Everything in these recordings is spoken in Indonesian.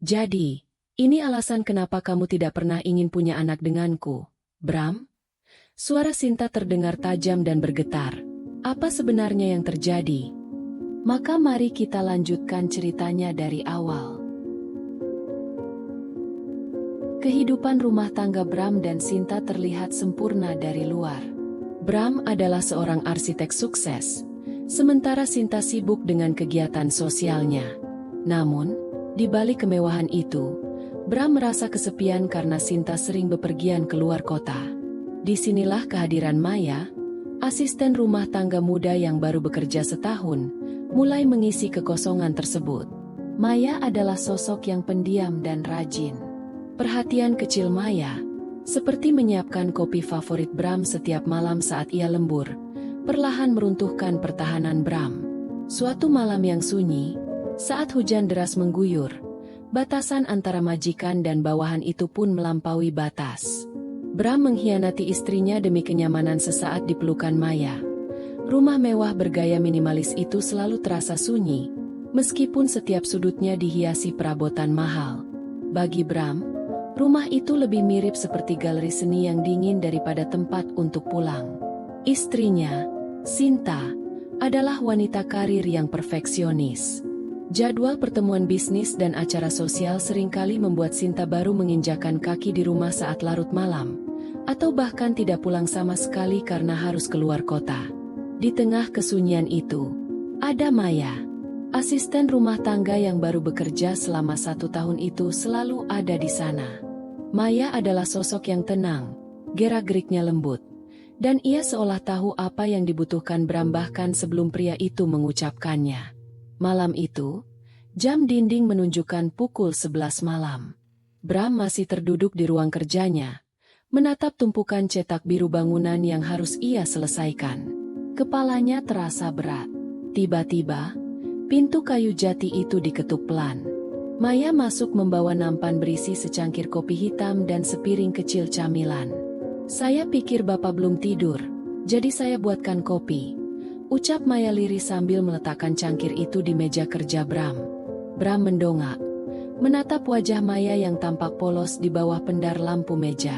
Jadi, ini alasan kenapa kamu tidak pernah ingin punya anak denganku, Bram? Suara Sinta terdengar tajam dan bergetar. Apa sebenarnya yang terjadi? Maka mari kita lanjutkan ceritanya dari awal. Kehidupan rumah tangga Bram dan Sinta terlihat sempurna dari luar. Bram adalah seorang arsitek sukses, sementara Sinta sibuk dengan kegiatan sosialnya. Namun, di balik kemewahan itu, Bram merasa kesepian karena Sinta sering bepergian keluar kota. Disinilah kehadiran Maya, asisten rumah tangga muda yang baru bekerja setahun, mulai mengisi kekosongan tersebut. Maya adalah sosok yang pendiam dan rajin. Perhatian kecil Maya, seperti menyiapkan kopi favorit Bram setiap malam saat ia lembur, perlahan meruntuhkan pertahanan Bram. Suatu malam yang sunyi, saat hujan deras mengguyur, batasan antara majikan dan bawahan itu pun melampaui batas. Bram mengkhianati istrinya demi kenyamanan sesaat di pelukan Maya. Rumah mewah bergaya minimalis itu selalu terasa sunyi, meskipun setiap sudutnya dihiasi perabotan mahal. Bagi Bram, rumah itu lebih mirip seperti galeri seni yang dingin daripada tempat untuk pulang. Istrinya, Sinta, adalah wanita karir yang perfeksionis. Jadwal pertemuan bisnis dan acara sosial seringkali membuat Sinta baru menginjakan kaki di rumah saat larut malam, atau bahkan tidak pulang sama sekali karena harus keluar kota. Di tengah kesunyian itu, ada Maya. Asisten rumah tangga yang baru bekerja selama 1 tahun itu selalu ada di sana. Maya adalah sosok yang tenang, gerak-geriknya lembut, dan ia seolah tahu apa yang dibutuhkan Bram bahkan sebelum pria itu mengucapkannya. Malam itu, jam dinding menunjukkan pukul 11 malam. Bram masih terduduk di ruang kerjanya, menatap tumpukan cetak biru bangunan yang harus ia selesaikan. Kepalanya terasa berat. Tiba-tiba, pintu kayu jati itu diketuk pelan. Maya masuk membawa nampan berisi secangkir kopi hitam dan sepiring kecil camilan. "Saya pikir Bapak belum tidur, jadi saya buatkan kopi," ucap Maya lirih sambil meletakkan cangkir itu di meja kerja Bram. Bram mendongak, menatap wajah Maya yang tampak polos di bawah pendar lampu meja.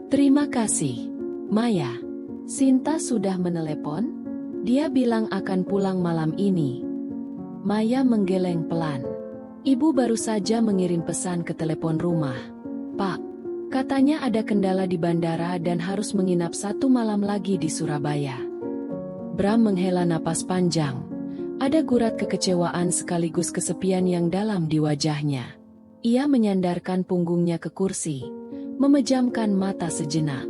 "Terima kasih, Maya. Sinta sudah menelepon? Dia bilang akan pulang malam ini." Maya menggeleng pelan. "Ibu baru saja mengirim pesan ke telepon rumah, Pak. Katanya ada kendala di bandara dan harus menginap 1 malam lagi di Surabaya." Bram menghela napas panjang. Ada gurat kekecewaan sekaligus kesepian yang dalam di wajahnya. Ia menyandarkan punggungnya ke kursi, memejamkan mata sejenak.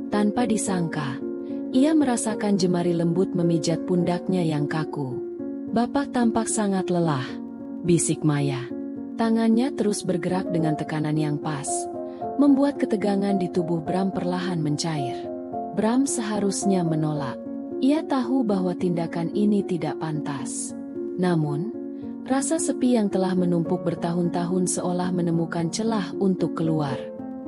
Tanpa disangka, ia merasakan jemari lembut memijat pundaknya yang kaku. "Bapak tampak sangat lelah," bisik Maya. Tangannya terus bergerak dengan tekanan yang pas, membuat ketegangan di tubuh Bram perlahan mencair. Bram seharusnya menolak. Ia tahu bahwa tindakan ini tidak pantas. Namun, rasa sepi yang telah menumpuk bertahun-tahun seolah menemukan celah untuk keluar.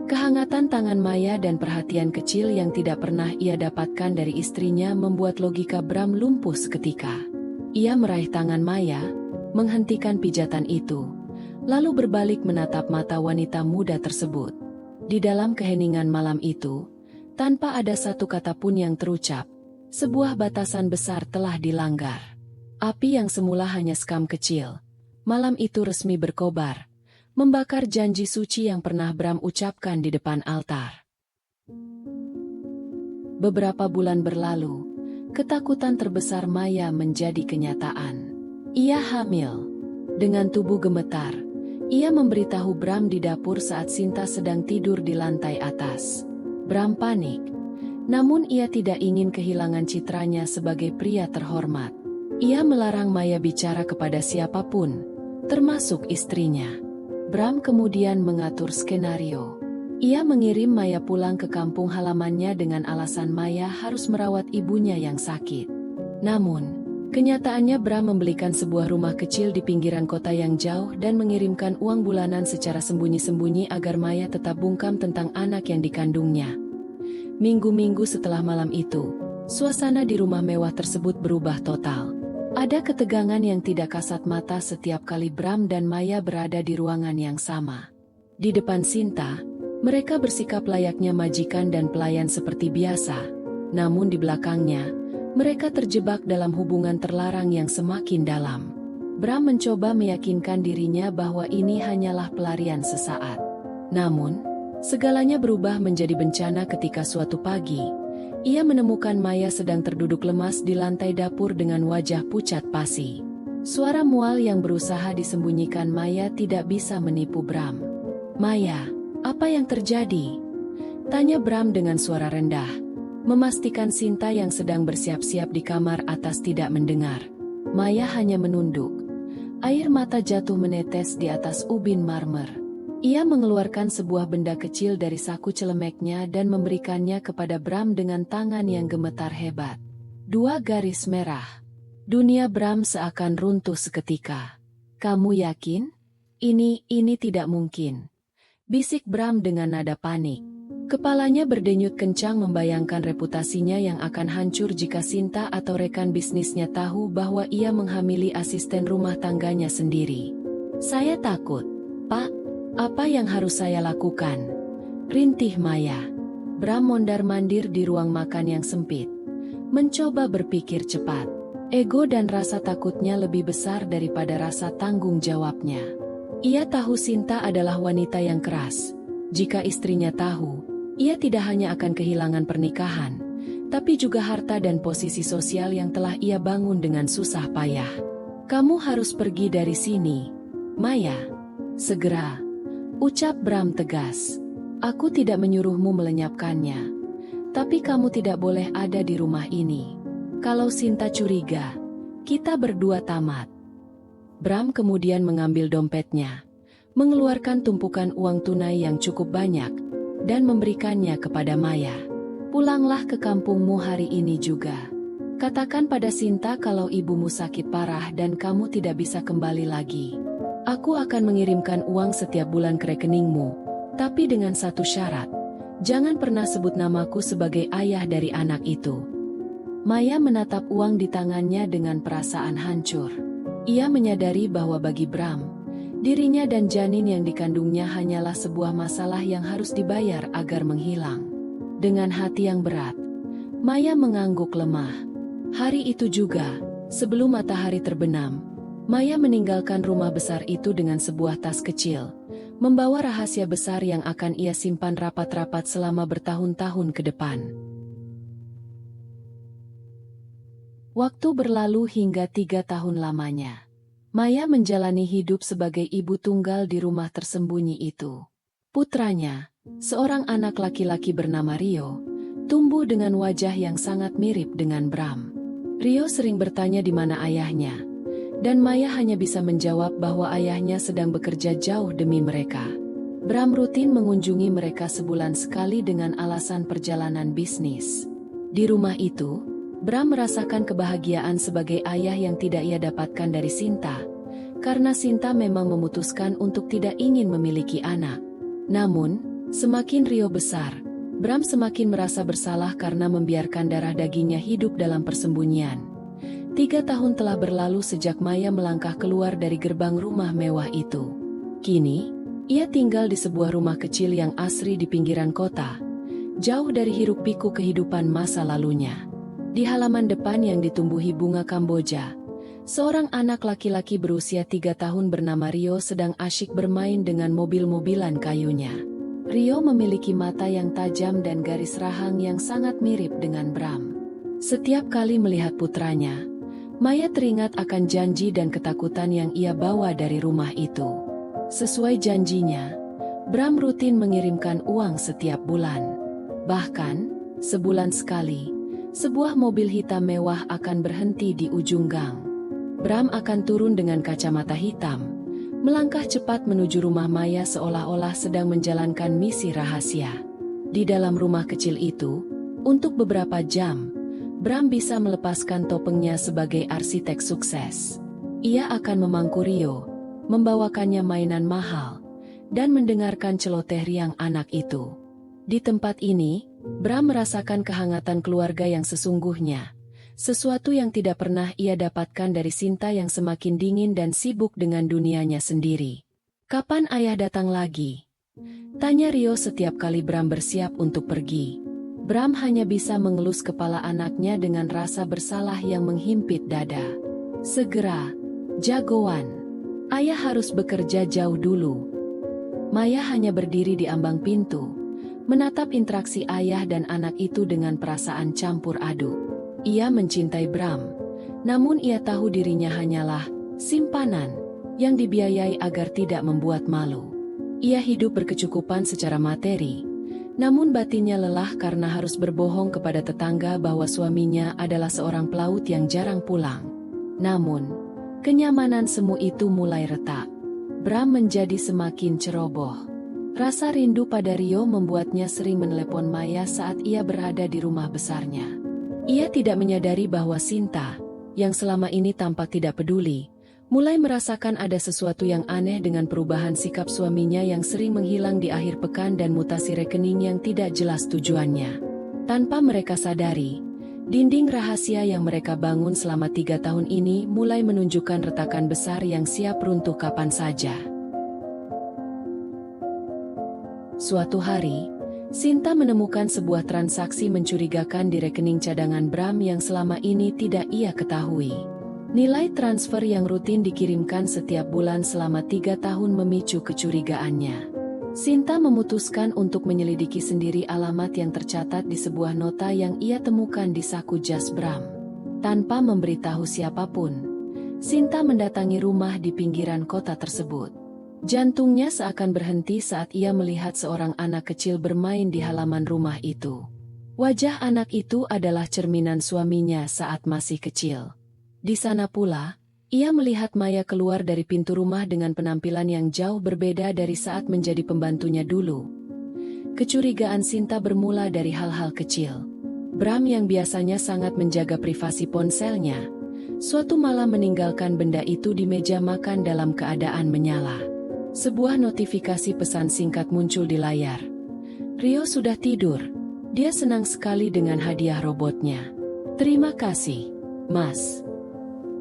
Kehangatan tangan Maya dan perhatian kecil yang tidak pernah ia dapatkan dari istrinya membuat logika Bram lumpuh seketika. Ia meraih tangan Maya, menghentikan pijatan itu, lalu berbalik menatap mata wanita muda tersebut. Di dalam keheningan malam itu, tanpa ada satu kata pun yang terucap, sebuah batasan besar telah dilanggar. Api yang semula hanya sekam kecil, malam itu resmi berkobar, membakar janji suci yang pernah Bram ucapkan di depan altar. Beberapa bulan berlalu, ketakutan terbesar Maya menjadi kenyataan. Ia hamil. Dengan tubuh gemetar, ia memberitahu Bram di dapur saat Sinta sedang tidur di lantai atas. Bram panik. Namun ia tidak ingin kehilangan citranya sebagai pria terhormat. Ia melarang Maya bicara kepada siapapun, termasuk istrinya. Bram kemudian mengatur skenario. Ia mengirim Maya pulang ke kampung halamannya dengan alasan Maya harus merawat ibunya yang sakit. Namun, kenyataannya Bram membelikan sebuah rumah kecil di pinggiran kota yang jauh dan mengirimkan uang bulanan secara sembunyi-sembunyi agar Maya tetap bungkam tentang anak yang dikandungnya. Minggu-minggu setelah malam itu, suasana di rumah mewah tersebut berubah total. Ada ketegangan yang tidak kasat mata setiap kali Bram dan Maya berada di ruangan yang sama. Di depan Sinta, mereka bersikap layaknya majikan dan pelayan seperti biasa. Namun di belakangnya, mereka terjebak dalam hubungan terlarang yang semakin dalam. Bram mencoba meyakinkan dirinya bahwa ini hanyalah pelarian sesaat. Namun, segalanya berubah menjadi bencana ketika suatu pagi, ia menemukan Maya sedang terduduk lemas di lantai dapur dengan wajah pucat pasi. Suara mual yang berusaha disembunyikan Maya tidak bisa menipu Bram. "Maya, apa yang terjadi?" tanya Bram dengan suara rendah, memastikan Sinta yang sedang bersiap-siap di kamar atas tidak mendengar. Maya hanya menunduk. Air mata jatuh menetes di atas ubin marmer. Ia mengeluarkan sebuah benda kecil dari saku celemeknya dan memberikannya kepada Bram dengan tangan yang gemetar hebat. 2 garis merah. Dunia Bram seakan runtuh seketika. "Kamu yakin? Ini tidak mungkin," bisik Bram dengan nada panik. Kepalanya berdenyut kencang membayangkan reputasinya yang akan hancur jika Sinta atau rekan bisnisnya tahu bahwa ia menghamili asisten rumah tangganya sendiri. "Saya takut, Pak. Apa yang harus saya lakukan?" rintih Maya. Bram mondar-mandir di ruang makan yang sempit, mencoba berpikir cepat. Ego dan rasa takutnya lebih besar daripada rasa tanggung jawabnya. Ia tahu Sinta adalah wanita yang keras. Jika istrinya tahu, ia tidak hanya akan kehilangan pernikahan, tapi juga harta dan posisi sosial yang telah ia bangun dengan susah payah. "Kamu harus pergi dari sini, Maya. Segera," ucap Bram tegas. "Aku tidak menyuruhmu melenyapkannya. Tapi kamu tidak boleh ada di rumah ini. Kalau Sinta curiga, kita berdua tamat." Bram kemudian mengambil dompetnya, mengeluarkan tumpukan uang tunai yang cukup banyak, dan memberikannya kepada Maya. "Pulanglah ke kampungmu hari ini juga. Katakan pada Sinta kalau ibumu sakit parah dan kamu tidak bisa kembali lagi. Aku akan mengirimkan uang setiap bulan ke rekeningmu, tapi dengan satu syarat. Jangan pernah sebut namaku sebagai ayah dari anak itu." Maya menatap uang di tangannya dengan perasaan hancur. Ia menyadari bahwa bagi Bram, dirinya dan janin yang dikandungnya hanyalah sebuah masalah yang harus dibayar agar menghilang. Dengan hati yang berat, Maya mengangguk lemah. Hari itu juga, sebelum matahari terbenam, Maya meninggalkan rumah besar itu dengan sebuah tas kecil, membawa rahasia besar yang akan ia simpan rapat-rapat selama bertahun-tahun ke depan. Waktu berlalu hingga 3 tahun lamanya. Maya menjalani hidup sebagai ibu tunggal di rumah tersembunyi itu. Putranya, seorang anak laki-laki bernama Rio, tumbuh dengan wajah yang sangat mirip dengan Bram. Rio sering bertanya di mana ayahnya, dan Maya hanya bisa menjawab bahwa ayahnya sedang bekerja jauh demi mereka. Bram rutin mengunjungi mereka sebulan sekali dengan alasan perjalanan bisnis. Di rumah itu, Bram merasakan kebahagiaan sebagai ayah yang tidak ia dapatkan dari Sinta, karena Sinta memang memutuskan untuk tidak ingin memiliki anak. Namun, semakin Rio besar, Bram semakin merasa bersalah karena membiarkan darah dagingnya hidup dalam persembunyian. 3 tahun telah berlalu sejak Maya melangkah keluar dari gerbang rumah mewah itu. Kini, ia tinggal di sebuah rumah kecil yang asri di pinggiran kota, jauh dari hiruk-pikuk kehidupan masa lalunya. Di halaman depan yang ditumbuhi bunga Kamboja, seorang anak laki-laki berusia 3 tahun bernama Rio sedang asyik bermain dengan mobil-mobilan kayunya. Rio memiliki mata yang tajam dan garis rahang yang sangat mirip dengan Bram. Setiap kali melihat putranya, Maya teringat akan janji dan ketakutan yang ia bawa dari rumah itu. Sesuai janjinya, Bram rutin mengirimkan uang setiap bulan. Bahkan, sebulan sekali, sebuah mobil hitam mewah akan berhenti di ujung gang. Bram akan turun dengan kacamata hitam, melangkah cepat menuju rumah Maya seolah-olah sedang menjalankan misi rahasia. Di dalam rumah kecil itu, untuk beberapa jam, Bram bisa melepaskan topengnya sebagai arsitek sukses. Ia akan memangku Rio, membawakannya mainan mahal, dan mendengarkan celoteh riang anak itu. Di tempat ini, Bram merasakan kehangatan keluarga yang sesungguhnya, Sesuatu yang tidak pernah ia dapatkan dari Sinta yang semakin dingin dan sibuk dengan dunianya sendiri. "Kapan ayah datang lagi?" tanya Rio setiap kali Bram bersiap untuk pergi. Bram hanya bisa mengelus kepala anaknya dengan rasa bersalah yang menghimpit dada. "Segera, jagoan. Ayah harus bekerja jauh dulu." Maya hanya berdiri di ambang pintu, menatap interaksi ayah dan anak itu dengan perasaan campur aduk. Ia mencintai Bram, namun ia tahu dirinya hanyalah simpanan yang dibiayai agar tidak membuat malu. Ia hidup berkecukupan secara materi, namun batinnya lelah karena harus berbohong kepada tetangga bahwa suaminya adalah seorang pelaut yang jarang pulang. Namun, kenyamanan semu itu mulai retak. Bram menjadi semakin ceroboh. Rasa rindu pada Rio membuatnya sering menelepon Maya saat ia berada di rumah besarnya. Ia tidak menyadari bahwa Sinta, yang selama ini tampak tidak peduli, mulai merasakan ada sesuatu yang aneh dengan perubahan sikap suaminya yang sering menghilang di akhir pekan dan mutasi rekening yang tidak jelas tujuannya. Tanpa mereka sadari, dinding rahasia yang mereka bangun selama 3 tahun ini mulai menunjukkan retakan besar yang siap runtuh kapan saja. Suatu hari, Sinta menemukan sebuah transaksi mencurigakan di rekening cadangan Bram yang selama ini tidak ia ketahui. Nilai transfer yang rutin dikirimkan setiap bulan selama 3 tahun memicu kecurigaannya. Sinta memutuskan untuk menyelidiki sendiri alamat yang tercatat di sebuah nota yang ia temukan di saku jas Bram. Tanpa memberitahu siapapun, Sinta mendatangi rumah di pinggiran kota tersebut. Jantungnya seakan berhenti saat ia melihat seorang anak kecil bermain di halaman rumah itu. Wajah anak itu adalah cerminan suaminya saat masih kecil. Di sana pula, ia melihat Maya keluar dari pintu rumah dengan penampilan yang jauh berbeda dari saat menjadi pembantunya dulu. Kecurigaan Sinta bermula dari hal-hal kecil. Bram yang biasanya sangat menjaga privasi ponselnya, suatu malam meninggalkan benda itu di meja makan dalam keadaan menyala. Sebuah notifikasi pesan singkat muncul di layar. "Rio sudah tidur. Dia senang sekali dengan hadiah robotnya. Terima kasih, Mas."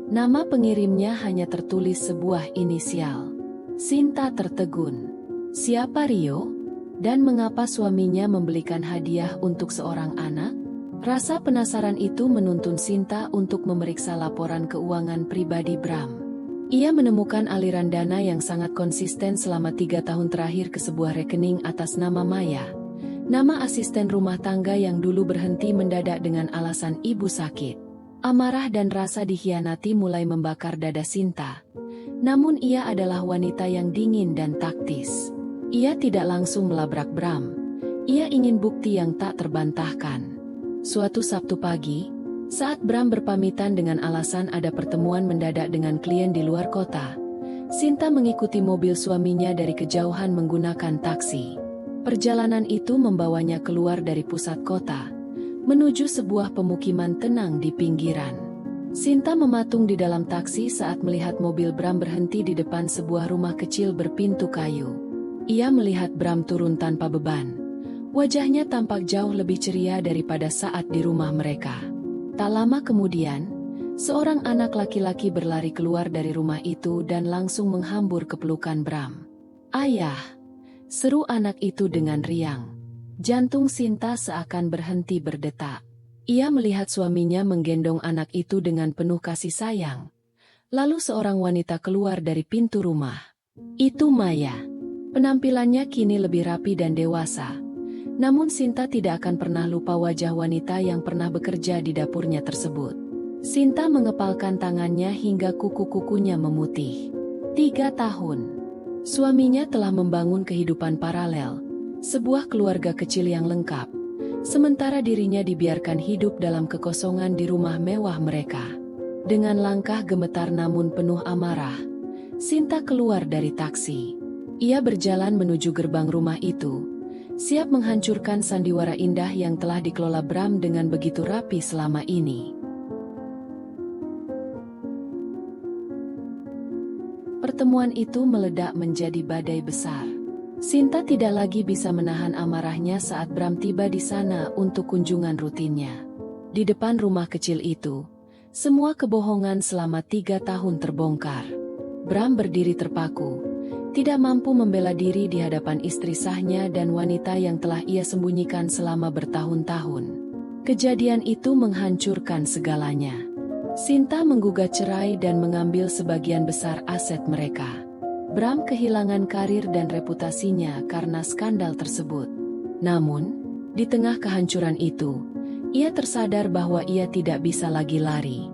Nama pengirimnya hanya tertulis sebuah inisial. Sinta tertegun. Siapa Rio? Dan mengapa suaminya membelikan hadiah untuk seorang anak? Rasa penasaran itu menuntun Sinta untuk memeriksa laporan keuangan pribadi Bram. Ia menemukan aliran dana yang sangat konsisten selama 3 tahun terakhir ke sebuah rekening atas nama Maya, nama asisten rumah tangga yang dulu berhenti mendadak dengan alasan ibu sakit. Amarah dan rasa dikhianati mulai membakar dada Sinta. Namun ia adalah wanita yang dingin dan taktis. Ia tidak langsung melabrak Bram. Ia ingin bukti yang tak terbantahkan. Suatu Sabtu pagi, saat Bram berpamitan dengan alasan ada pertemuan mendadak dengan klien di luar kota, Sinta mengikuti mobil suaminya dari kejauhan menggunakan taksi. Perjalanan itu membawanya keluar dari pusat kota, menuju sebuah pemukiman tenang di pinggiran. Sinta mematung di dalam taksi saat melihat mobil Bram berhenti di depan sebuah rumah kecil berpintu kayu. Ia melihat Bram turun tanpa beban. Wajahnya tampak jauh lebih ceria daripada saat di rumah mereka. Tak lama kemudian, seorang anak laki-laki berlari keluar dari rumah itu dan langsung menghambur ke pelukan Bram. "Ayah!" seru anak itu dengan riang. Jantung Sinta seakan berhenti berdetak. Ia melihat suaminya menggendong anak itu dengan penuh kasih sayang. Lalu seorang wanita keluar dari pintu rumah. Itu Maya. Penampilannya kini lebih rapi dan dewasa. Namun Sinta tidak akan pernah lupa wajah wanita yang pernah bekerja di dapurnya tersebut. Sinta mengepalkan tangannya hingga kuku-kukunya memutih. 3 tahun. Suaminya telah membangun kehidupan paralel. Sebuah keluarga kecil yang lengkap, sementara dirinya dibiarkan hidup dalam kekosongan di rumah mewah mereka. Dengan langkah gemetar namun penuh amarah, Sinta keluar dari taksi. Ia berjalan menuju gerbang rumah itu, siap menghancurkan sandiwara indah yang telah dikelola Bram dengan begitu rapi selama ini. Pertemuan itu meledak menjadi badai besar. Sinta tidak lagi bisa menahan amarahnya saat Bram tiba di sana untuk kunjungan rutinnya. Di depan rumah kecil itu, semua kebohongan selama 3 tahun terbongkar. Bram berdiri terpaku, tidak mampu membela diri di hadapan istri sahnya dan wanita yang telah ia sembunyikan selama bertahun-tahun. Kejadian itu menghancurkan segalanya. Sinta menggugat cerai dan mengambil sebagian besar aset mereka. Bram kehilangan karir dan reputasinya karena skandal tersebut. Namun, di tengah kehancuran itu, ia tersadar bahwa ia tidak bisa lagi lari.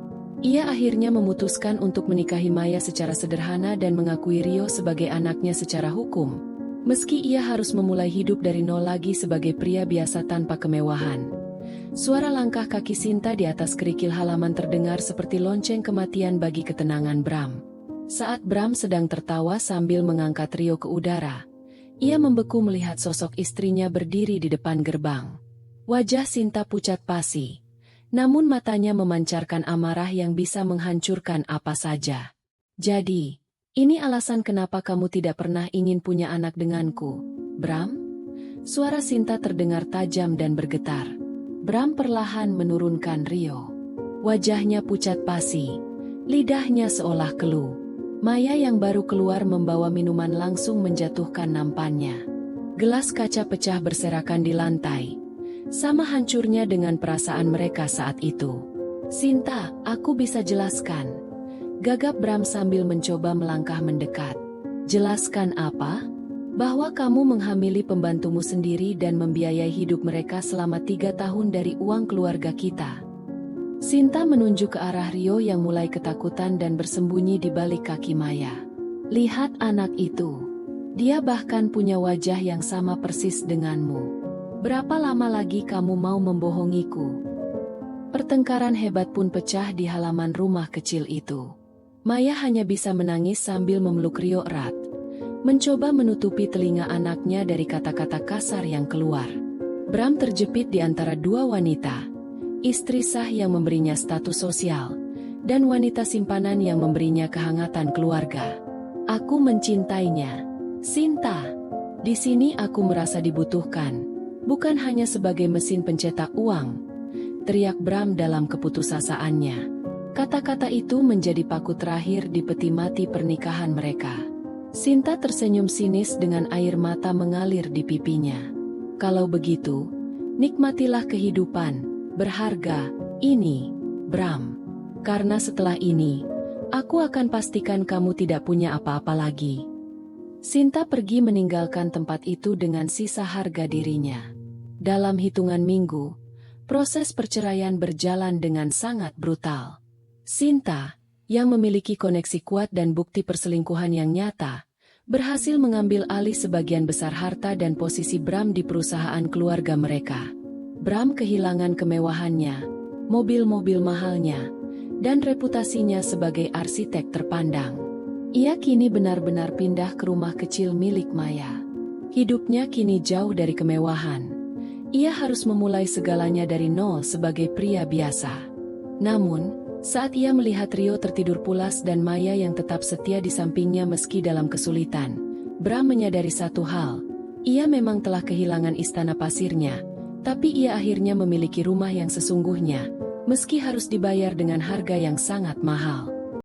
Ia akhirnya memutuskan untuk menikahi Maya secara sederhana dan mengakui Rio sebagai anaknya secara hukum. Meski ia harus memulai hidup dari nol lagi sebagai pria biasa tanpa kemewahan. Suara langkah kaki Sinta di atas kerikil halaman terdengar seperti lonceng kematian bagi ketenangan Bram. Saat Bram sedang tertawa sambil mengangkat Rio ke udara, ia membeku melihat sosok istrinya berdiri di depan gerbang. Wajah Sinta pucat pasi, namun matanya memancarkan amarah yang bisa menghancurkan apa saja. "Jadi, ini alasan kenapa kamu tidak pernah ingin punya anak denganku, Bram?" Suara Sinta terdengar tajam dan bergetar. Bram perlahan menurunkan Rio. Wajahnya pucat pasi, lidahnya seolah keluh. Maya yang baru keluar membawa minuman langsung menjatuhkan nampannya. Gelas kaca pecah berserakan di lantai, sama hancurnya dengan perasaan mereka saat itu. "Sinta, aku bisa jelaskan," gagap Bram sambil mencoba melangkah mendekat. "Jelaskan apa?" "Bahwa kamu menghamili pembantumu sendiri dan membiayai hidup mereka selama 3 tahun dari uang keluarga kita." Sinta menunjuk ke arah Rio yang mulai ketakutan dan bersembunyi di balik kaki Maya. "Lihat anak itu. Dia bahkan punya wajah yang sama persis denganmu. Berapa lama lagi kamu mau membohongiku?" Pertengkaran hebat pun pecah di halaman rumah kecil itu. Maya hanya bisa menangis sambil memeluk Rio erat, mencoba menutupi telinga anaknya dari kata-kata kasar yang keluar. Bram terjepit di antara dua wanita, istri sah yang memberinya status sosial, dan wanita simpanan yang memberinya kehangatan keluarga. "Aku mencintainya, Sinta. Di sini aku merasa dibutuhkan, bukan hanya sebagai mesin pencetak uang," teriak Bram dalam keputusasaannya. Kata-kata itu menjadi paku terakhir di peti mati pernikahan mereka. Sinta tersenyum sinis dengan air mata mengalir di pipinya. "Kalau begitu, nikmatilah kehidupan berharga ini, Bram. Karena setelah ini, aku akan pastikan kamu tidak punya apa-apa lagi." Sinta pergi meninggalkan tempat itu dengan sisa harga dirinya. Dalam hitungan minggu, proses perceraian berjalan dengan sangat brutal. Sinta, yang memiliki koneksi kuat dan bukti perselingkuhan yang nyata, berhasil mengambil alih sebagian besar harta dan posisi Bram di perusahaan keluarga mereka. Bram kehilangan kemewahannya, mobil-mobil mahalnya, dan reputasinya sebagai arsitek terpandang. Ia kini benar-benar pindah ke rumah kecil milik Maya. Hidupnya kini jauh dari kemewahan. Ia harus memulai segalanya dari nol sebagai pria biasa. Namun, saat ia melihat Rio tertidur pulas dan Maya yang tetap setia di sampingnya meski dalam kesulitan, Bram menyadari satu hal. Ia memang telah kehilangan istana pasirnya, tapi ia akhirnya memiliki rumah yang sesungguhnya, meski harus dibayar dengan harga yang sangat mahal.